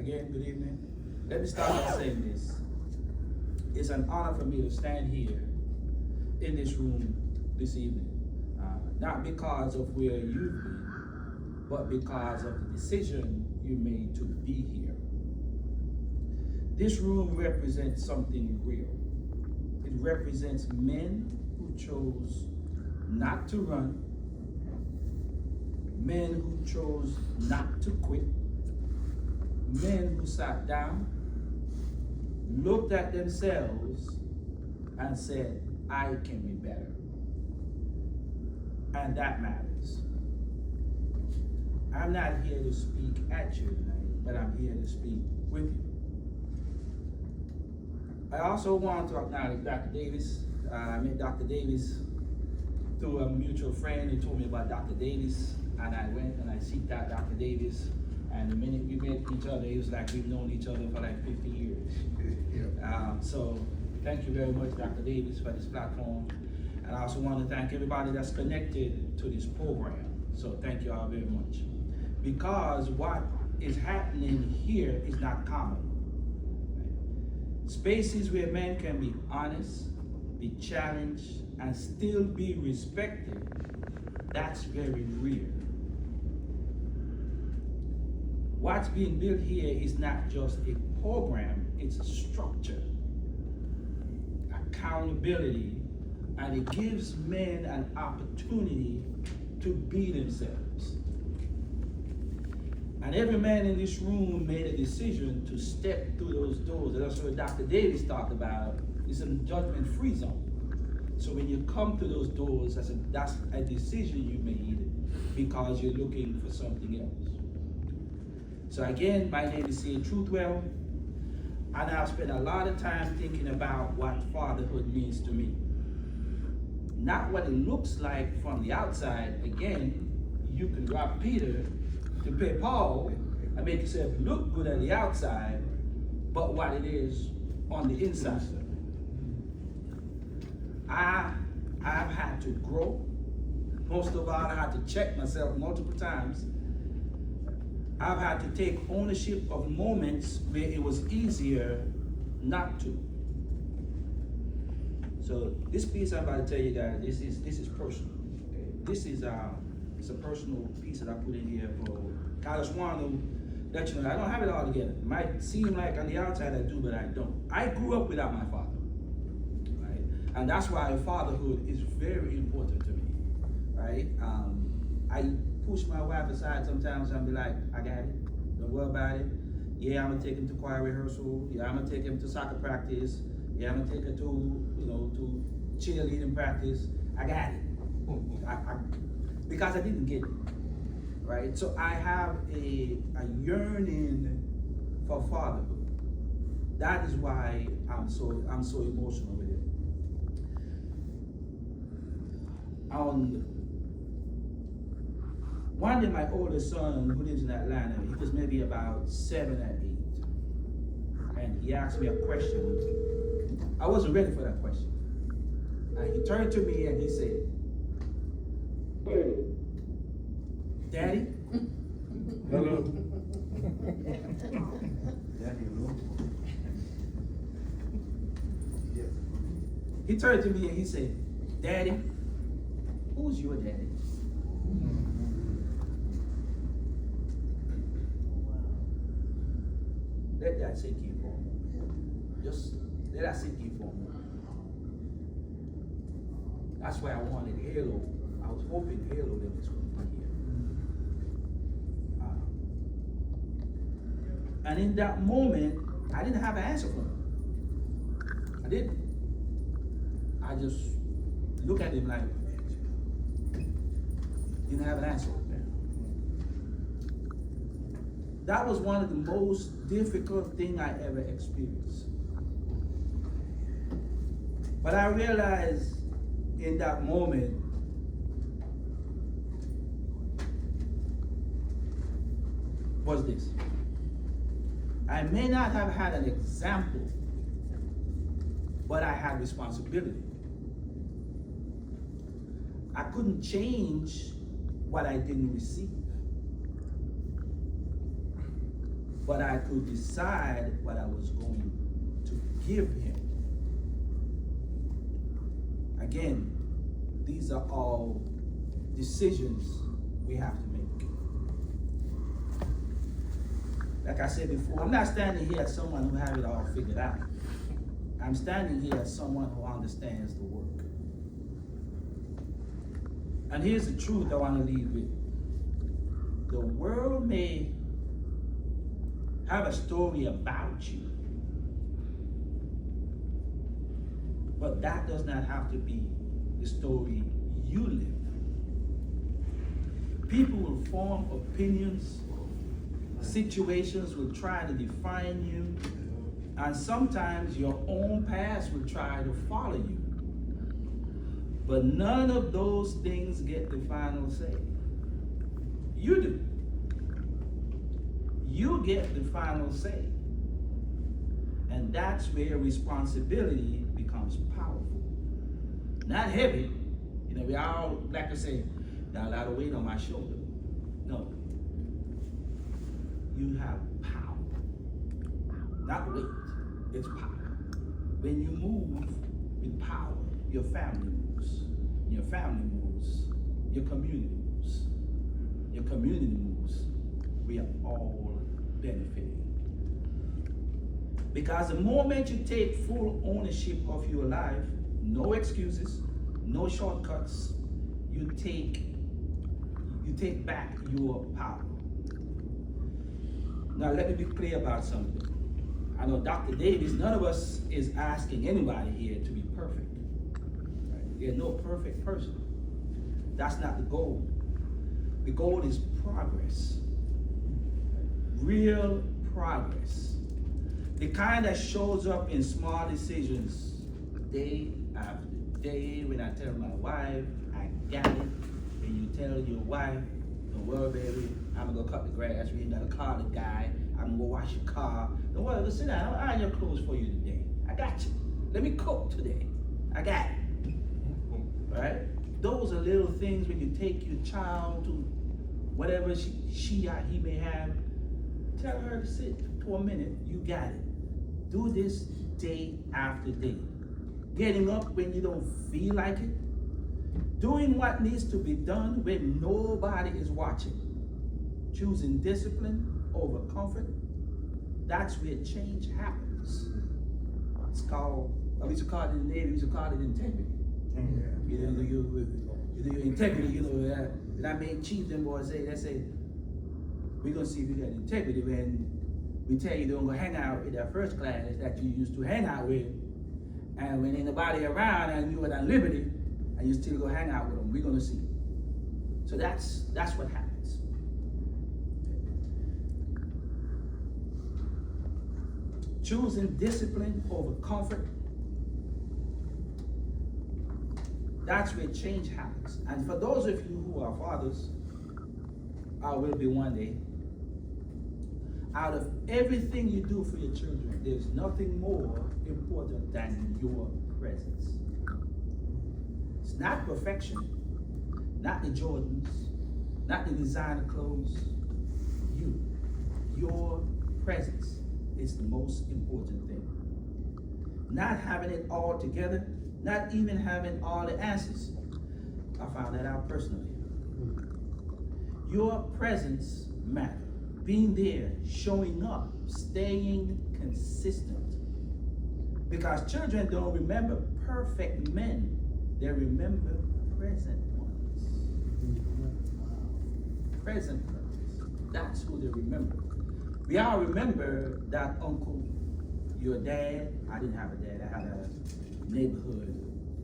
Again, good evening. Let me start by saying this. It's an honor for me to stand here in this room this evening. Not because of where you've been, but because of the decision you made to be here. This room represents something real. It represents men who chose not to run, men who chose not to quit, men who sat down, looked at themselves, and said, I can be better. And that matters. I'm not here to speak at you tonight, but I'm here to speak with you. I also want to acknowledge Dr. Davis. I met Dr. Davis through a mutual friend who told me about Dr. Davis, and I went and I seeked out Dr. Davis, and the minute we met each other, it was like we've known each other for like 50 years. So thank you very much, Dr. Davis, for this platform. And I also want to thank everybody that's connected to this program. So thank you all very much. Because what is happening here is not common. Spaces where men can be honest, be challenged, and still be respected, that's very rare. What's being built here is not just a program, it's a structure, accountability, and it gives men an opportunity to be themselves. And every man in this room made a decision to step through those doors. And that's what Dr. Davis talked about. It's a judgment-free zone. So when you come to those doors, that's a decision you made because you're looking for something else. So again, my name is Truthwell, and I've spent a lot of time thinking about what fatherhood means to me. Not what it looks like from the outside. Again, you can rob Peter to pay Paul and make yourself look good on the outside, but what it is on the inside. I've had to grow. Most of all, I had to check myself multiple times. I've had to take ownership of moments where it was easier not to. So this piece I'm about to tell you guys, this is personal. Okay? This is it's a personal piece that I put in here for. I just want to let you know I don't have it all together. It might seem like on the outside I do, but I don't. I grew up without my father, right? And that's why fatherhood is very important to me, right? I push my wife aside sometimes and be like, I got it. Don't worry about it. Yeah, I'm gonna take him to choir rehearsal. Yeah, I'm gonna take him to soccer practice. Yeah, I'm gonna take her to cheerleading practice. I got it. Because I didn't get it, right? So I have a yearning for fatherhood. That is why I'm so emotional with it. One day, my oldest son, who lives in Atlanta, he was maybe about 7 or 8, and he asked me a question. I wasn't ready for that question. And he turned to me and he said, Daddy? Hello. Daddy, hello. He turned to me and he said, Daddy, who's your daddy? Let that sink in for a moment. Just let that sink in for a moment. That's why I wanted Halo. I was hoping Halo that was going to be here. And in that moment, I didn't have an answer for him. I didn't. I just looked at him like, didn't have an answer. That was one of the most difficult things I ever experienced. But I realized in that moment was this. I may not have had an example, but I had responsibility. I couldn't change what I didn't receive. but I could decide what I was going to give him. Again, these are all decisions we have to make. Like I said before, I'm not standing here as someone who has it all figured out. I'm standing here as someone who understands the work. And here's the truth I want to leave with. The world may have a story about you, but that does not have to be the story you live. People will form opinions, situations will try to define you, and sometimes your own past will try to follow you. But none of those things get the final say. You do. You get the final say. And that's where responsibility becomes powerful. Not heavy. You know, we all like to say, got a lot of weight on my shoulder. No. You have power. Not weight, it's power. When you move with power, your family moves. Your family moves. Your community moves. Your community moves. We are all benefiting. Because the moment you take full ownership of your life, no excuses, no shortcuts, you take back your power. Now let me be clear about something. I know Dr. Davis, none of us is asking anybody here to be perfect. Right? There's no perfect person. That's not the goal. The goal is progress. Real progress. The kind that shows up in small decisions day after day. When I tell my wife, I got it. When you tell your wife, don't worry, baby, I'm gonna go cut the grass. We ain't gotta call the guy. I'm gonna go wash your car. Don't worry, listen, I'll iron your clothes for you today. I got you. Let me cook today. I got it. Right? Those are little things when you take your child to whatever she or he may have. Tell her to sit for a minute. You got it. Do this day after day. Getting up when you don't feel like it. Doing what needs to be done when nobody is watching. Choosing discipline over comfort. That's where change happens. It's called, we used to call it in the Navy, we used to call it integrity. You know, your integrity, you know, and I made chief them boys say, we're gonna see if you got integrity when we tell you don't go hang out with that first class that you used to hang out with, and when ain't nobody around and you are at liberty, and you still go hang out with them, we're gonna see. So that's what happens. Choosing discipline over comfort. That's where change happens. And for those of you who are fathers, or will be one day, out of everything you do for your children, there's nothing more important than your presence. It's not perfection, not the Jordans, not the designer clothes. Your presence is the most important thing. Not having it all together, not even having all the answers. I found that out personally. Your presence matters. Being there, showing up, staying consistent. Because children don't remember perfect men, they remember present ones. Present ones. That's who they remember. We all remember that uncle, your dad. I didn't have a dad, I had a neighborhood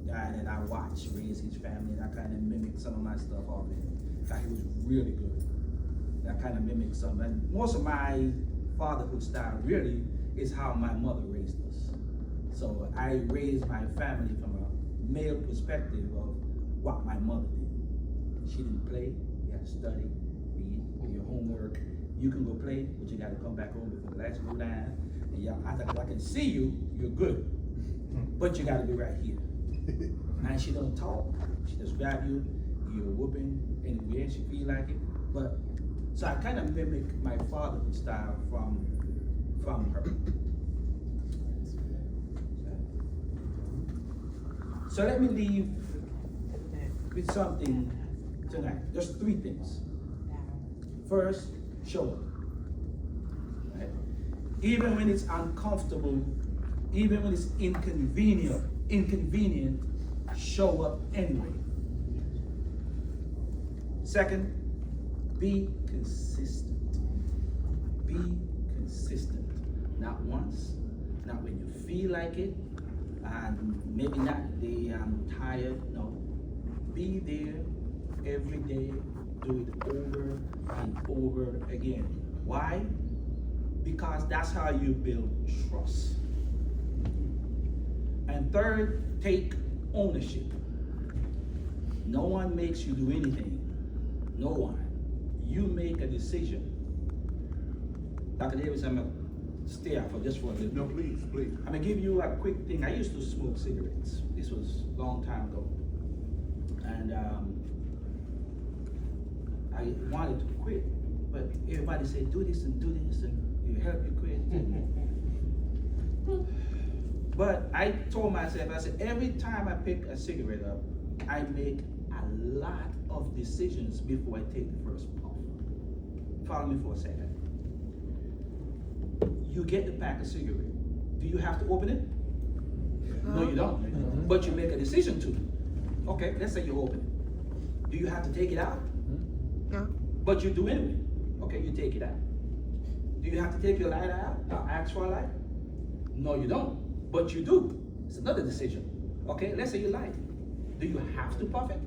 guy that I watched raise his family, and I kind of mimicked some of my stuff off him. In fact, he was really good. I kind of mimicked some, and most of my fatherhood style really is how my mother raised us. So I raised my family from a male perspective of what my mother did. She didn't play, you had to study, read, do your homework. You can go play, but you got to come back home before the lights go down. And y'all, I can see you, you're good, but you got to be right here. And she don't talk, she just grab you, you're whooping anywhere she feel like it. But so I kind of mimic my fatherhood style from around her. So let me leave with something tonight. There's 3 things. First, show up. Right? Even when it's uncomfortable, even when it's inconvenient, show up anyway. Second, be consistent. Be consistent. Not once, not when you feel like it, and maybe not the day I'm tired. No. Be there every day. Do it over and over again. Why? Because that's how you build trust. And third, take ownership. No one makes you do anything. No one. You make a decision. Dr. Davis, I'm going to stay out for just for a little bit. No, please. I'm going to give you a quick thing. I used to smoke cigarettes. This was a long time ago. And I wanted to quit. But everybody said, do this, and it'll help you quit. But I told myself, I said, every time I pick a cigarette up, I make a lot of decisions before I take the first puff. Follow me for a second. You get the pack of cigarette. Do you have to open it? No, you don't. Mm-hmm. But you make a decision to. Okay, let's say you open it. Do you have to take it out? No. But you do anyway. Okay, you take it out. Do you have to take your lighter out? Ask for a lighter? No, you don't. But you do. It's another decision. Okay, let's say you light it. Do you have to puff it?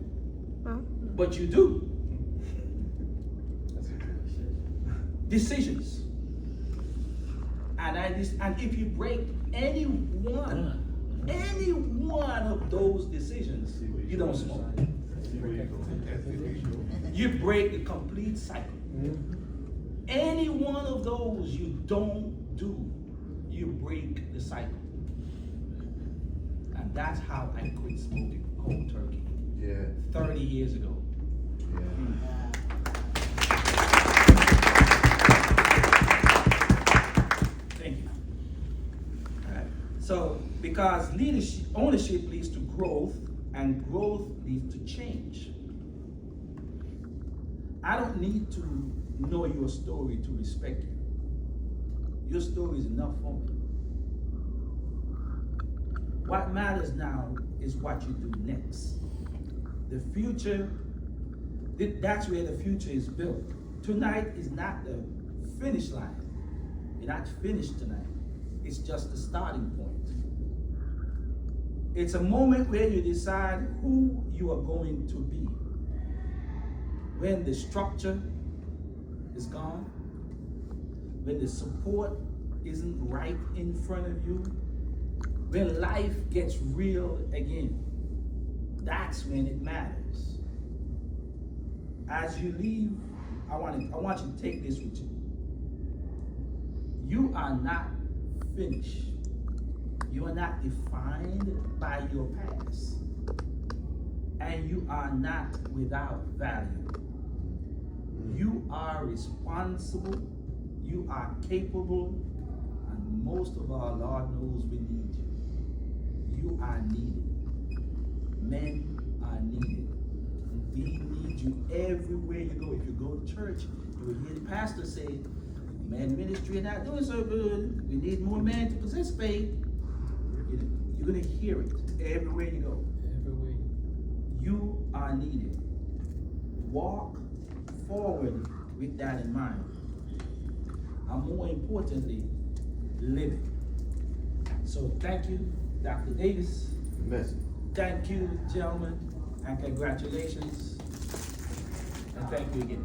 No. But you do. Decisions. And if you break any one of those decisions, you don't smoke. You break the complete cycle. Any one of those you don't do, you break the cycle. And that's how I quit smoking cold turkey. Yeah. 30 years ago. Thank you. All right. So, because ownership leads to growth, and growth leads to change. I don't need to know your story to respect you. Your story is enough for me. What matters now is what you do next. The future, that's where the future is built. Tonight is not the finish line. You're not finished tonight. It's just the starting point. It's a moment where you decide who you are going to be. When the structure is gone, when the support isn't right in front of you, when life gets real again, that's when it matters. As you leave, I want you to take this with you. You are not finished. You are not defined by your past. And you are not without value. You are responsible, you are capable, and most of all, Lord knows we need you. You are needed. Men are needed. We need you everywhere you go. If you go to church, you will hear the pastor say, men ministry are not doing so good. We need more men to participate. You're going to hear it everywhere you go. Everywhere. You are needed. Walk forward with that in mind. And more importantly, live it. So thank you, Dr. Davis. Thank you, gentlemen, and congratulations. And thank you again.